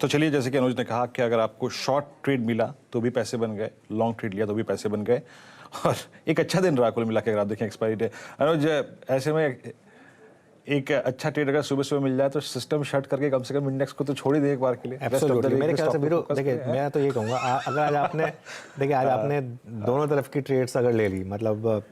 तो चलिए, जैसे कि अनुज ने कहा कि अगर आपको शॉर्ट ट्रेड मिला तो भी पैसे बन गए, लॉन्ग ट्रेड लिया तो भी पैसे बन गए, और एक अच्छा दिन रहा कुल मिला के। अगर आप देखें एक्सपायरी डे, अनुज, ऐसे में एक अच्छा ट्रेड अगर सुबह सुबह मिल जाए तो सिस्टम शट करके कम से कम इंडेक्स को तो छोड़ ही दे एक बार के लिए। एब्सोल्युटली, मेरे ख्याल से वीरू, देखिए मैं तो ये कहूँगा, अगर आज आपने देखिए आज आपने दोनों तरफ की ट्रेड्स अगर ले ली, मतलब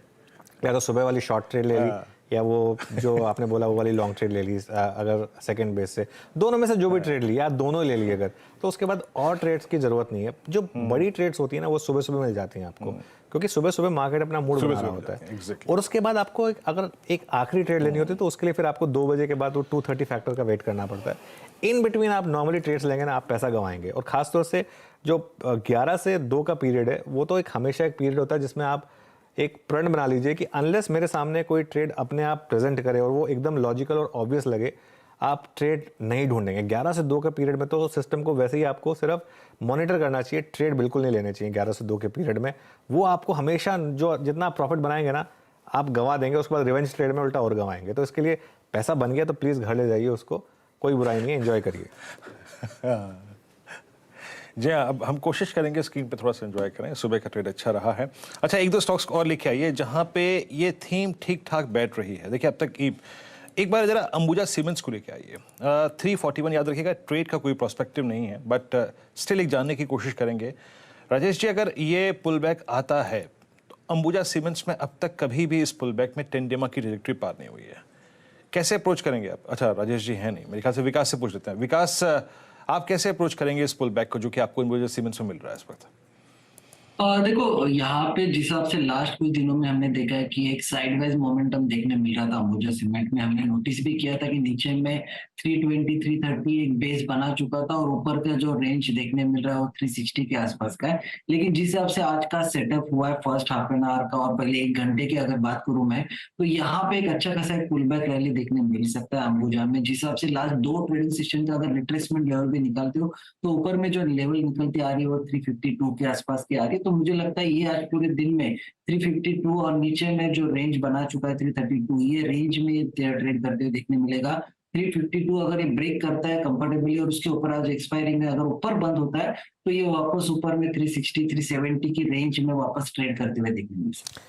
या तो सुबह वाली शॉर्ट ट्रेड ले ली या वो जो आपने बोला वो वाली लॉन्ग ट्रेड ले ली, अगर सेकंड बेस से, दोनों में से जो भी ट्रेड ली या दोनों ले ली अगर, तो उसके बाद और ट्रेड्स की जरूरत नहीं है। जो बड़ी ट्रेड्स होती है ना वो सुबह सुबह मिल जाती हैं आपको, क्योंकि सुबह सुबह मार्केट अपना मूड बना रहा होता है। और उसके बाद आपको अगर एक आखिरी ट्रेड लेनी होती है तो उसके लिए फिर आपको 2 बजे के बाद वो 230 फैक्टर का वेट करना पड़ता है। इन बिटवीन आप नॉर्मली ट्रेड्स लेंगे ना, आप पैसा गंवाएंगे। और खासतौर से जो 11 से 2 का पीरियड है, वो तो एक हमेशा एक पीरियड होता है जिसमें आप एक प्रण बना लीजिए कि अनलेस मेरे सामने कोई ट्रेड अपने आप प्रेजेंट करे और वो एकदम लॉजिकल और ऑब्वियस लगे, आप ट्रेड नहीं ढूंढेंगे। 11 से 2 के पीरियड में तो सिस्टम को वैसे ही आपको सिर्फ मॉनिटर करना चाहिए, ट्रेड बिल्कुल नहीं लेने चाहिए 11 से 2 के पीरियड में। वो आपको हमेशा जो जितना प्रॉफिट बनाएंगे ना, आप गंवा देंगे, उसके बाद रिवेंज ट्रेड में उल्टा और गंवाएंगे। तो इसके लिए पैसा बन गया तो प्लीज़ घर ले जाइए उसको, कोई बुराई नहीं है, एंजॉय करिए। जी हाँ, अब हम कोशिश करेंगे स्क्रीन पे थोड़ा सा एंजॉय करें। सुबह का ट्रेड अच्छा रहा है। अच्छा, एक दो स्टॉक्स और लेके आइए जहां पे ये थीम ठीक ठाक बैठ रही है। देखिए, अब तक एक बार जरा अंबुजा सीमेंट्स को लेके आइए। 341 याद रखिएगा, ट्रेड का कोई प्रोस्पेक्टिव नहीं है, बट स्टिल एक जानने की कोशिश करेंगे। राजेश जी, अगर ये पुल बैक आता है तो अंबुजा सीमेंट्स में अब तक कभी भी इस पुल बैक में टेंडेमा की ट्रैजेक्टरी पार नहीं हुई है, कैसे अप्रोच करेंगे आप? अच्छा, राजेश जी है नहीं, मेरे ख्याल से विकास से पूछ लेते हैं। विकास, आप कैसे अप्रोच करेंगे इस पुल बैक को जो कि आपको अंबुजा सीमेंट्स में मिल रहा है इस वक्त? देखो, यहाँ पे जिस हिसाब से लास्ट कुछ दिनों में हमने देखा है कि एक साइडवाइज मोमेंटम देखने मिल रहा था अंबुजा सीमेंट में। हमने नोटिस भी किया था कि नीचे में 320 330 एक बेस बना चुका था और ऊपर का जो रेंज देखने मिल रहा है वो 360 के आसपास का है। लेकिन जिस हिसाब से आज का सेटअप हुआ है फर्स्ट हाफ एन आवर का और पहले 1 घंटे की अगर बात करूं मैं, तो यहाँ पे एक अच्छा खासा एक पुल बैक रैली देखने मिल सकता है अंबुजा में। जिस हिसाब से लास्ट 2 ट्रेडिंग सेशन का अगर रिट्रेसमेंट लेवल भी निकालते हो तो ऊपर में जो लेवल निकलती आ रही है वो 352 के आसपास की आ रही है। तो मुझे लगता है ये आज पूरे दिन में 352 और नीचे में जो रेंज बना चुका है 332, ये रेंज में ट्रेड करते हुए देखने मिलेगा। 352 अगर ये ब्रेक करता है कंफर्टेबली और उसके ऊपर आज एक्सपायरी में अगर ऊपर बंद होता है तो ये वापस ऊपर में 360 370 की रेंज में वापस ट्रेड करते हुए देखने मिल सकता है।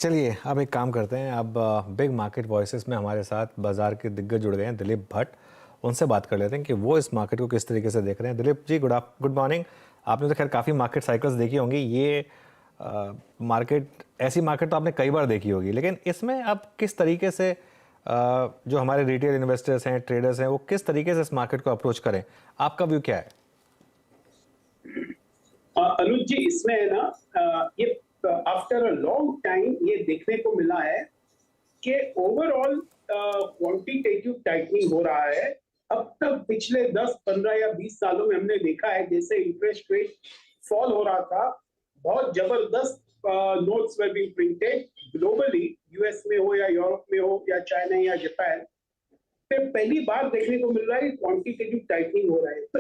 चलिए, अब एक काम करते हैं। अब बिग मार्केट वॉइसेस में हमारे साथ बाजार के दिग्गज जुड़ गए हैं, दिलीप भट्ट। उनसे बात कर लेते हैं कि वो इस मार्केट को किस तरीके से देख रहे हैं। Dilip ji, good morning. आपने तो खैर काफ़ी मार्केट साइकिल्स देखी होंगी। ये मार्केट, ऐसी मार्केट तो आपने कई बार देखी होगी, लेकिन इसमें आप किस तरीके से जो हमारे रिटेल इन्वेस्टर्स हैं, ट्रेडर्स हैं, वो किस तरीके से इस मार्केट को अप्रोच करें? आपका व्यू क्या है? अनुज जी, इसमें है ना, ये आफ्टर अ लॉन्ग टाइम ये देखने को मिला है कि ओवरऑल क्वांटिटेटिव टाइटनिंग हो रहा है। अब तक पिछले 10, 15 या 20 सालों में हमने देखा है जैसे इंटरेस्ट रेट फॉल हो रहा था, बहुत जबरदस्त notes were being printed globally, US में हो या यूरोप में हो या चाइना या जापान, पे पहली बार देखने को मिल रहा है क्वांटिटेटिव टाइटनिंग हो रहा है। तो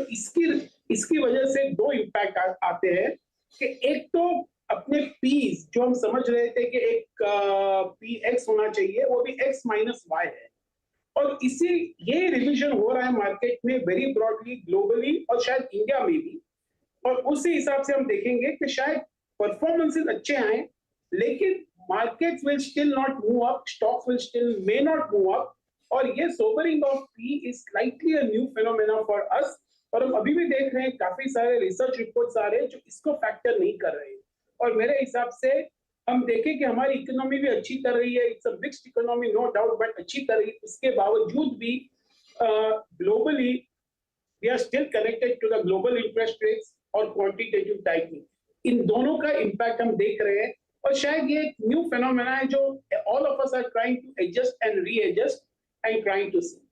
इसकी वजह से 2 इम्पैक्ट आते हैं कि एक तो अपने पीस जो हम समझ रहे थे कि एक पी एक्स होना चाहिए, वो भी एक्स माइनस वाई है। और ये रिविजन हो रहा है मार्केट में वेरी ब्रॉडली ग्लोबली और शायद इंडिया में भी। और उसी हिसाब से हम देखेंगे कि शायद परफॉर्मेंसेस अच्छे आए, लेकिन markets will still not move up, stocks will still may not move up. और ये sobering of P is slightly a new phenomena for us. और हम अभी भी देख रहे हैं काफी सारे रिसर्च रिपोर्ट्स आ रहे हैं जो इसको फैक्टर नहीं कर रहे हैं। और मेरे हिसाब से हम देखें कि हमारी इकोनॉमी भी अच्छी कर रही है, it's a mixed economy no doubt, but अच्छी कर रही है। इसके बावजूद भी globally we are still connected to the global interest rates और क्वांटिटेटिव टाइटनिंग। इन दोनों का इम्पैक्ट हम देख रहे हैं और शायद ये एक न्यू फेनोमेना है जो all of us are trying to adjust and readjust and trying to C.